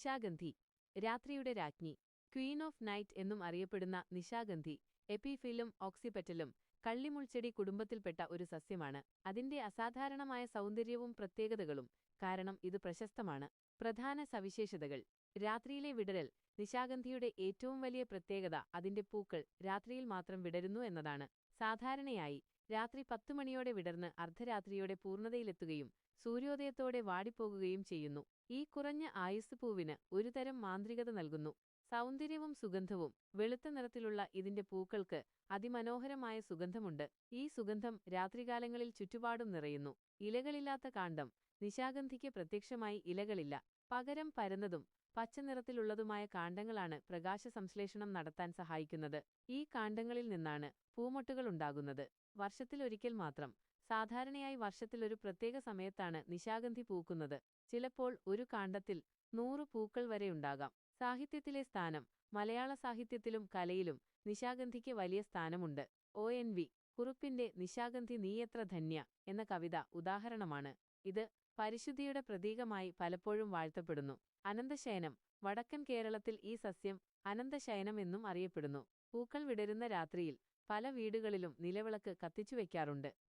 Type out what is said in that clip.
നിശാഗന്ധി, രാത്രിയുടെ രാജ്ഞി, Queen of night എന്നും അറിയപ്പെടുന്ന നിശാഗന്ധി എപ്പിഫിലും ഓക്സിപെറ്റലും കള്ളിമുൾച്ചെടി കുടുംബത്തിൽപ്പെട്ട ഒരു സസ്യമാണ്. അതിന്റെ അസാധാരണമായ സൗന്ദര്യവും പ്രത്യേകതകളും കാരണം ഇത് പ്രശസ്തമാണ്. പ്രധാന സവിശേഷതകൾ: രാത്രിയിലെ വിടരൽ. നിശാഗന്ധിയുടെ ഏറ്റവും വലിയ പ്രത്യേകത അതിന്റെ പൂക്കൾ രാത്രിയിൽ മാത്രം വിടരുന്നു എന്നതാണ്. സാധാരണയായി രാത്രി 10 മണിയോടെ വിടർന്ന് അർദ്ധരാത്രിയോടെ പൂർണ്ണതയിലെത്തുകയും സൂര്യോദയത്തോടെ വാടിപ്പോകുകയും ചെയ്യുന്നു. ഈ കുറഞ്ഞ ആയുസ്സ് പൂവിന് ഒരുതരം മാന്ത്രികത നൽകുന്നു. സൗന്ദര്യവും സുഗന്ധവും. വെളുത്ത നിറത്തിലുള്ള ഇതിന്റെ പൂക്കൾക്ക് അതിമനോഹരമായ സുഗന്ധമുണ്ട്. ഈ സുഗന്ധം രാത്രികാലങ്ങളിൽ ചുറ്റുപാടും നിറയുന്നു. ഇലകളില്ലാത്ത കാണ്ഡം. നിശാഗന്ധിക്ക് പ്രത്യക്ഷമായി ഇലകളില്ല. പകരം പരന്നതും പച്ചനിറത്തിലുള്ളതുമായ കാണ്ഡങ്ങളാണ് പ്രകാശസംശ്ലേഷണം നടത്താൻ സഹായിക്കുന്നത്. ഈ കാണ്ഡങ്ങളിൽ നിന്നാണ് പൂമൊട്ടുകളുണ്ടാകുന്നത്. വർഷത്തിലൊരിക്കൽ മാത്രം. സാധാരണയായി വർഷത്തിലൊരു പ്രത്യേക സമയത്താണ് നിശാഗന്ധി പൂക്കുന്നത്. ചിലപ്പോൾ ഒരു കാണ്ഡത്തിൽ 100 പൂക്കൾ വരെയുണ്ടാകാം. സാഹിത്യത്തിലെ സ്ഥാനം. മലയാള സാഹിത്യത്തിലും കലയിലും നിശാഗന്ധിക്ക് വലിയ സ്ഥാനമുണ്ട്. ONV. കുറുപ്പിന്റെ നിശാഗന്ധി നീയെത്ര ധന്യ എന്ന കവിത ഉദാഹരണമാണ്. ഇത് പരിശുദ്ധിയുടെ പ്രതീകമായി പലപ്പോഴും വാഴ്ത്തപ്പെടുന്നു. അനന്തശയനം. വടക്കൻ കേരളത്തിൽ ഈ സസ്യം അനന്തശയനം എന്നും അറിയപ്പെടുന്നു. പൂക്കൾ വിടരുന്ന രാത്രിയിൽ പല വീടുകളിലും നിലവിളക്ക് കത്തിച്ചുവെക്കാറുണ്ട്.